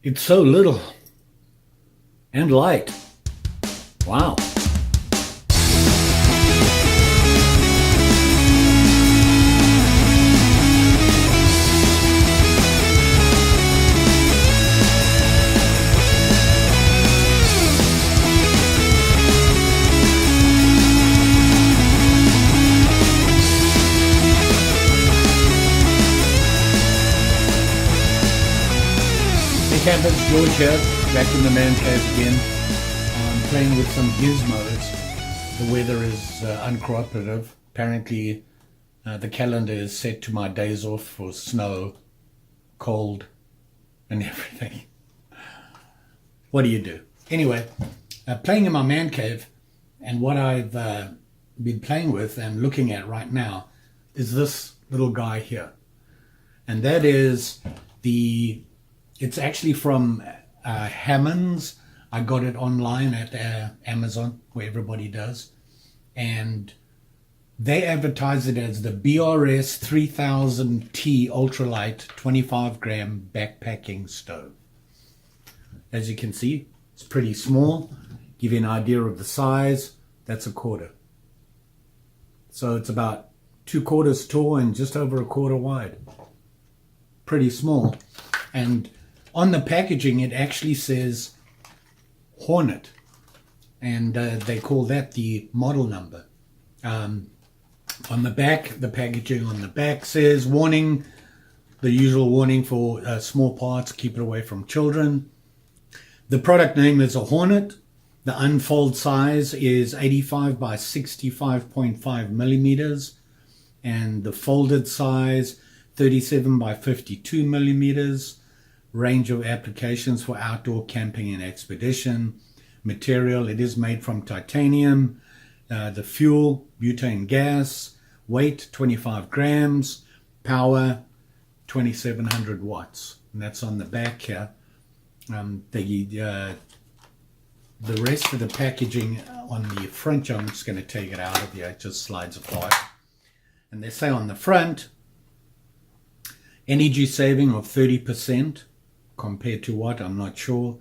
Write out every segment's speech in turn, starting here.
It's so little and light. Wow. Campus, George here, back in the man cave again. I'm playing with some gizmos. The weather is uncooperative. Apparently the calendar is set to my days off for snow, cold and everything. What do you do? Anyway, playing in my man cave, and what I've been playing with and looking at right now is this little guy here. And that is it's actually from Hamans. I got it online at Amazon, where everybody does. And they advertise it as the BRS 3000T Ultralight 25 gram backpacking stove. As you can see, it's pretty small. Give you an idea of the size, that's a quarter. So it's about 2/4 tall and just over 1/4 wide. Pretty small. And on the packaging, it actually says Hornet, and they call that the model number. On the back, the packaging on the back says warning, the usual warning for small parts, keep it away from children. The product name is a Hornet. The unfold size is 85 by 65.5 millimeters, and the folded size 37 by 52 millimeters. Range of applications for outdoor camping and expedition. Material, it is made from titanium. The fuel, butane gas. Weight, 25 grams. Power, 2700 watts. And that's on the back here. The rest of the packaging on the front, I'm just going to take it out of here. It just slides apart. And they say on the front, energy saving of 30%. Compared to what, I'm not sure.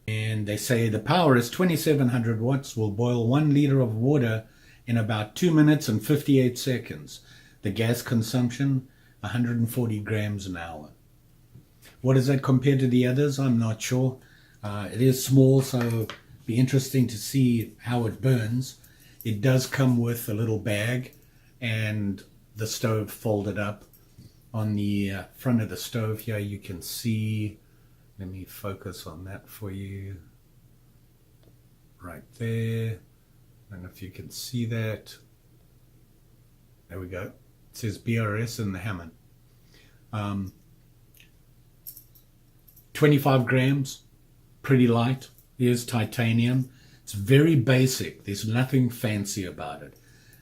And they say the power is 2700 watts, will boil 1 liter of water in about 2 minutes and 58 seconds. The gas consumption, 140 grams an hour. What is that compared to the others? I'm not sure. It is small, so it'll be interesting to see how it burns. It does come with a little bag and the stove folded up. On the front of the stove here, you can see, let me focus on that for you, right there. I don't know if you can see that. There we go. It says BRS in the Hamans. 25 grams, pretty light. Here's titanium. It's very basic. There's nothing fancy about it.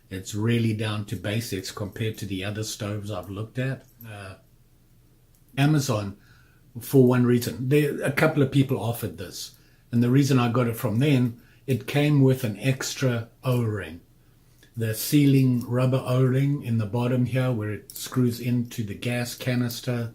It's really down to basics compared to the other stoves I've looked at. Amazon, for one reason, a couple of people offered this. And the reason I got it from them, it came with an extra O-ring. The sealing rubber O-ring in the bottom here where it screws into the gas canister.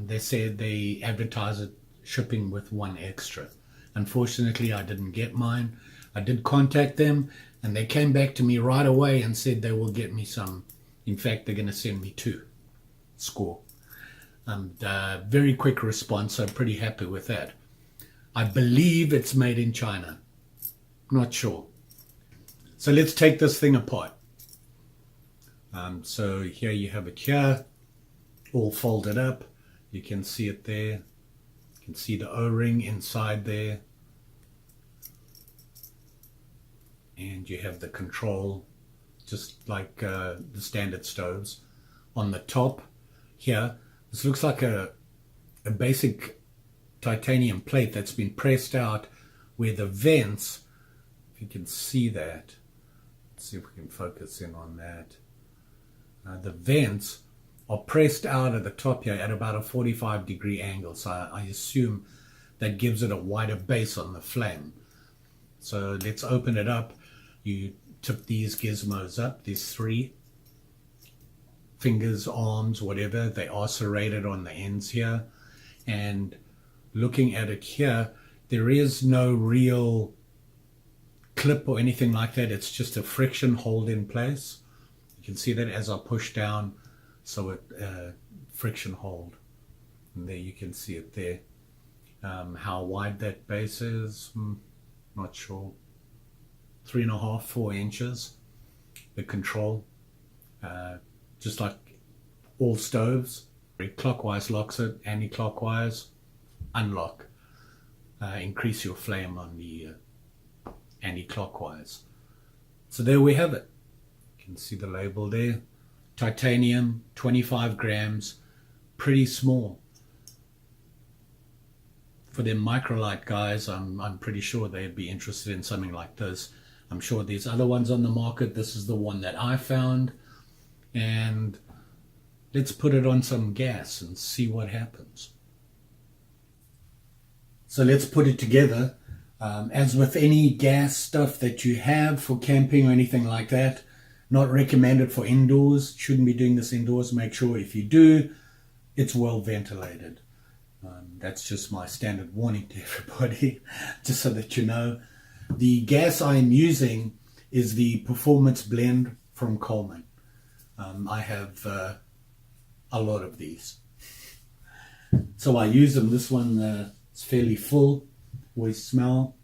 They said they advertise it shipping with one extra. Unfortunately, I didn't get mine. I did contact them. And they came back to me right away and said they will get me some. In fact, they're going to send me 2. Score. And very quick response, so pretty happy with that. I believe it's made in China. Not sure. So let's take this thing apart. So here you have it here, all folded up. You can see it there. You can see the O-ring inside there. And you have the control, just like the standard stoves. On the top here, this looks like a basic titanium plate that's been pressed out where the vents, if you can see that, let's see if we can focus in on that. The vents are pressed out at the top here at about a 45-degree angle, so I assume that gives it a wider base on the flame. So let's open it up. You tip these gizmos up, these 3 fingers, arms, whatever. They are serrated on the ends here, and looking at it here, there is no real clip or anything like that. It's just a friction hold in place. You can see that as I push down, so it friction hold, and there you can see it there. How wide that base is, not sure, 3.5, 4 inches. The control, just like all stoves, clockwise locks it, anti-clockwise unlock, increase your flame on the anti-clockwise. So there we have it. You can see the label there, titanium, 25 grams, pretty small. For them microlight guys, I'm pretty sure they'd be interested in something like this. I'm sure there's other ones on the market. This is the one that I found, and let's put it on some gas and see what happens. So let's put it together. As with any gas stuff that you have for camping or anything like that, not recommended for indoors. Shouldn't be doing this indoors. Make sure if you do, it's well ventilated. That's just my standard warning to everybody, just so that you know. The gas I am using is the Performance Blend from Coleman. I have a lot of these, so I use them. This one is fairly full, always smell,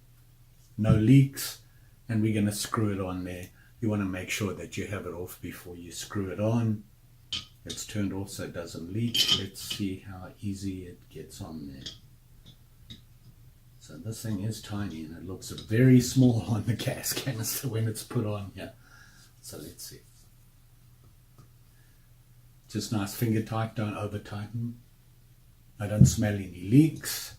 no leaks, and we're going to screw it on there. You want to make sure that you have it off before you screw it on. It's turned off so it doesn't leak. Let's see how easy it gets on there. So this thing is tiny and it looks very small on the gas canister when it's put on here. So let's see. Just nice finger tight, don't over tighten. I don't smell any leaks.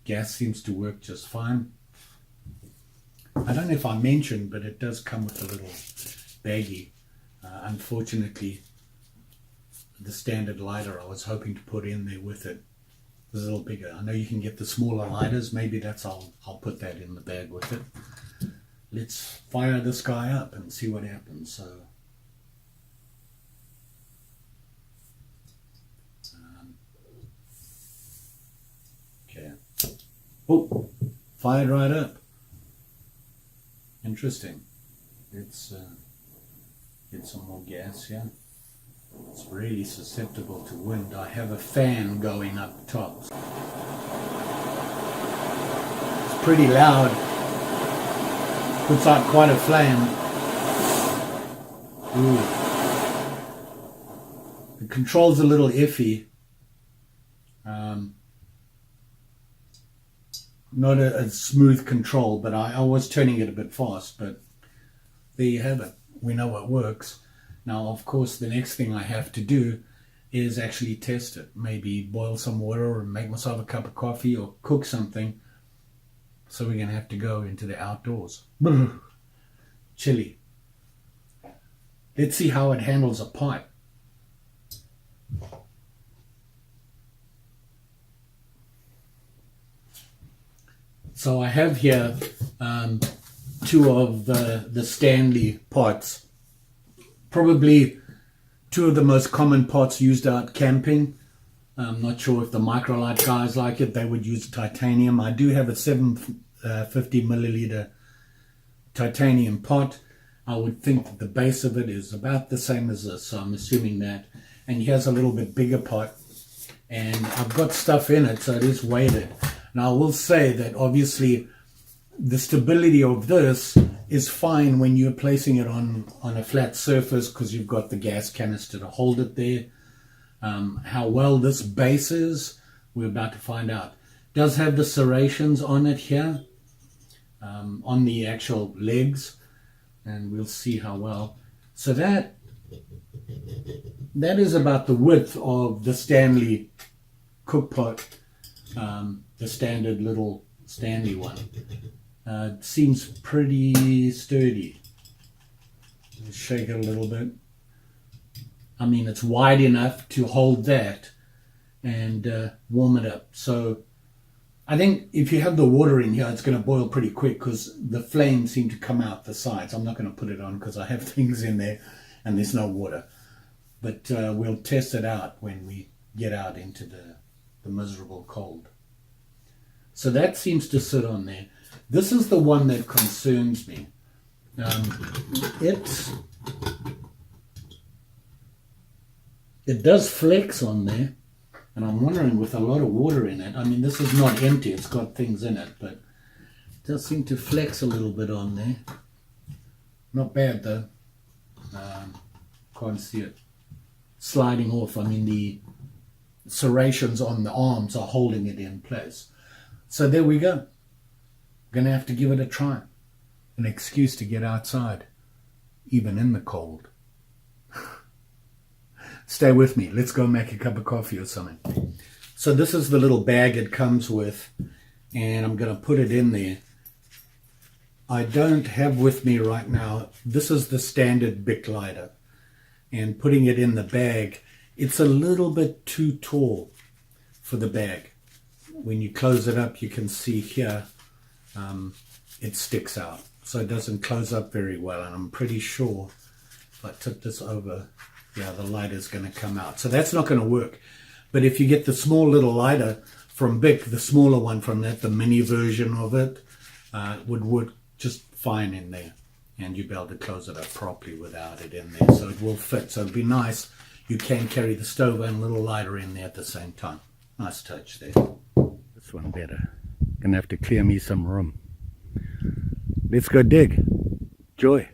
Gas seems to work just fine. I don't know if I mentioned, but it does come with a little baggie. Unfortunately, the standard lighter I was hoping to put in there with it was a little bigger. I know you can get the smaller lighters. Maybe that's I'll put that in the bag with it. Let's fire this guy up and see what happens. So okay. Oh, fired right up. Interesting. Let's get some more gas here. It's really susceptible to wind. I have a fan going up top. It's pretty loud. Puts out quite a flame. Ooh. The control's a little iffy. Not a smooth control, but I was turning it a bit fast, but there you have it. We know it works. Now, of course, the next thing I have to do is actually test it. Maybe boil some water or make myself a cup of coffee or cook something. So we're going to have to go into the outdoors. Chilly. Let's see how it handles a pipe. So I have here two of the Stanley pots. Probably two of the most common pots used out camping. I'm not sure if the Microlight guys like it. They would use titanium. I do have a 750 milliliter titanium pot. I would think that the base of it is about the same as this, so I'm assuming that. And here's a little bit bigger pot, and I've got stuff in it, so it is weighted. Now I will say that obviously the stability of this is fine when you're placing it on a flat surface, because you've got the gas canister to hold it there. How well this base is, we're about to find out. It does have the serrations on it here, on the actual legs, and we'll see how well. So that is about the width of the Stanley cook pot, the standard little Stanley one. It seems pretty sturdy. Let's shake it a little bit. I mean, it's wide enough to hold that and warm it up. So I think if you have the water in here, it's going to boil pretty quick, because the flames seem to come out the sides. I'm not going to put it on because I have things in there and there's no water. But we'll test it out when we get out into the miserable cold. So that seems to sit on there. This is the one that concerns me. It does flex on there, and I'm wondering, with a lot of water in it, I mean, this is not empty, it's got things in it, but it does seem to flex a little bit on there. Not bad though. Can't see it sliding off. I mean, the serrations on the arms are holding it in place. So there we go. Gonna have to give it a try. An excuse to get outside, even in the cold. Stay with me. Let's go make a cup of coffee or something. So this is the little bag it comes with, and I'm going to put it in there. I don't have with me right now, this is the standard Bic lighter. And putting it in the bag, it's a little bit too tall for the bag. When you close it up, you can see here, it sticks out. So it doesn't close up very well, and I'm pretty sure if I tip this over, yeah, the lighter's going to come out. So that's not going to work. But if you get the small little lighter from Bic, the smaller one from that, the mini version of it, would work just fine in there. And you'll be able to close it up properly without it in there. So it will fit. So it'd be nice. You can carry the stove and little lighter in there at the same time. Nice touch there. This one better. Gonna have to clear me some room. Let's go dig. Joy.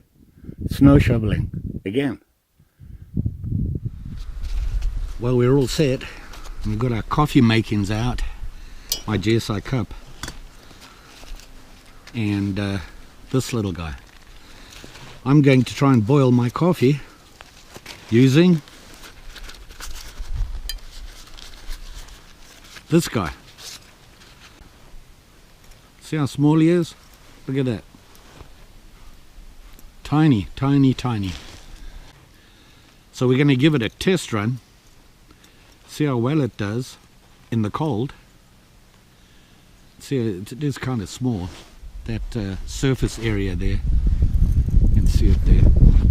Snow shoveling. Again. Well, we're all set. We've got our coffee makings out. My GSI cup. And this little guy. I'm going to try and boil my coffee using this guy. See how small he is? Look at that. Tiny, tiny, tiny. So we're going to give it a test run. See how well it does in the cold. See, it is kind of small. That surface area there. You can see it there.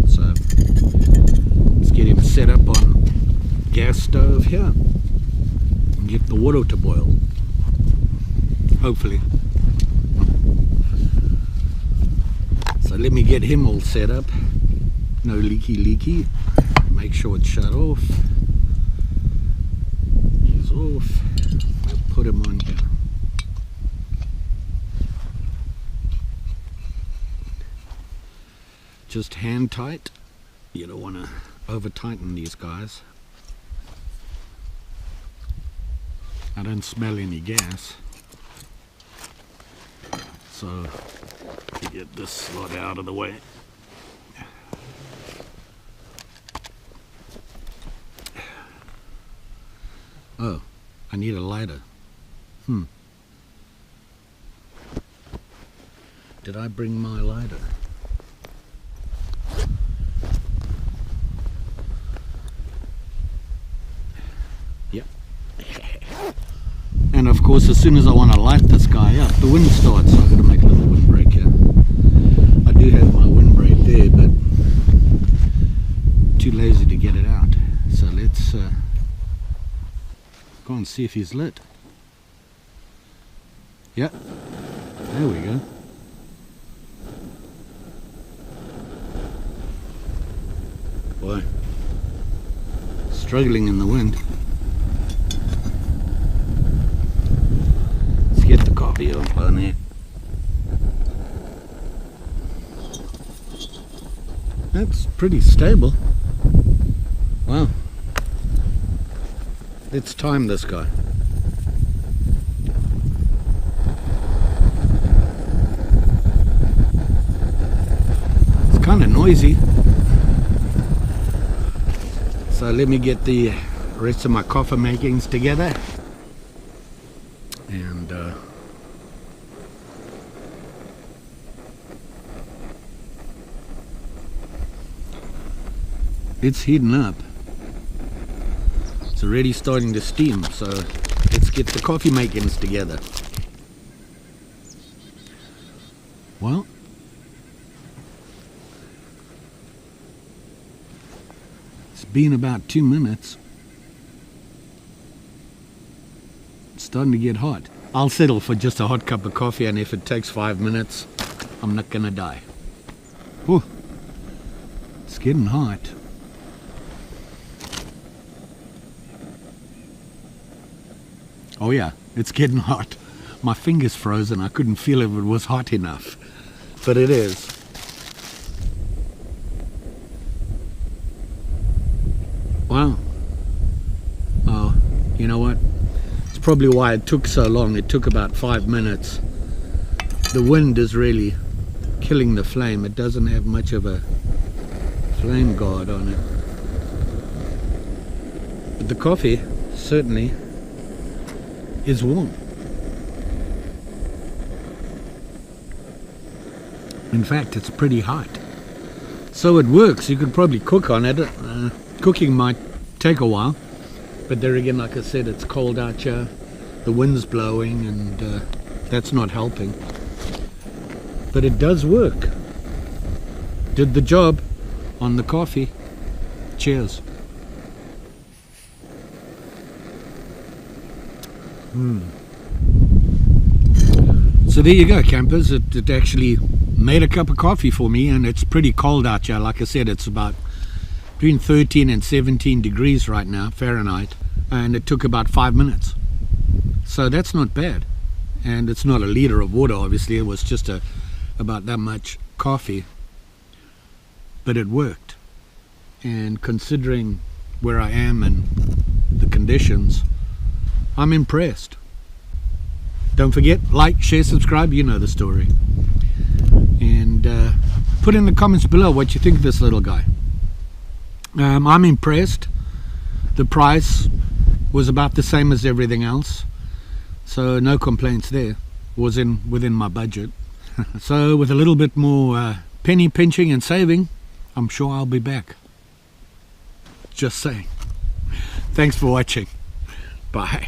So let's get him set up on gas stove here and get the water to boil. Hopefully. So let me get him all set up. No leaky. Make sure it's shut off. He's off. I'll put him on here. Just hand tight. You don't want to over tighten these guys. I don't smell any gas. So to get this slot out of the way. Oh, I need a lighter. Did I bring my lighter? Yep. And of course, as soon as I want to light this guy up, the wind starts, so I've got to make a little windbreak here. I do have my windbreak there, but too lazy to get it out. So let's go and see if he's lit. Yep, there we go. Boy, struggling in the wind. Let's get the coffee up on there. That's pretty stable. Wow. Let's time this guy. It's kind of noisy. So let me get the rest of my coffee makings together. And it's heating up. It's already starting to steam, so let's get the coffee makings together. Well, it's been about 2 minutes. It's starting to get hot. I'll settle for just a hot cup of coffee, and if it takes 5 minutes, I'm not gonna die. Ooh, it's getting hot. Oh yeah, it's getting hot. My finger's frozen. I couldn't feel if it was hot enough, but it is. Wow. Oh, you know what? It's probably why it took so long. It took about 5 minutes. The wind is really killing the flame. It doesn't have much of a flame guard on it. But the coffee certainly is warm. In fact, it's pretty hot. So it works. You could probably cook on it. Cooking might take a while, but there again, like I said, it's cold out here. The wind's blowing, and that's not helping. But it does work. Did the job on the coffee. Cheers. So there you go, campers. It actually made a cup of coffee for me, and it's pretty cold out here. Like I said, it's about between 13 and 17 degrees right now, Fahrenheit, and it took about 5 minutes. So that's not bad. And it's not a liter of water, obviously. It was just about that much coffee. But it worked. And considering where I am and the conditions, I'm impressed. Don't forget, like, share, subscribe. You know the story. And put in the comments below what you think of this little guy. I'm impressed. The price was about the same as everything else, so no complaints there. Was within my budget. So with a little bit more penny pinching and saving, I'm sure I'll be back. Just saying. Thanks for watching. Bye.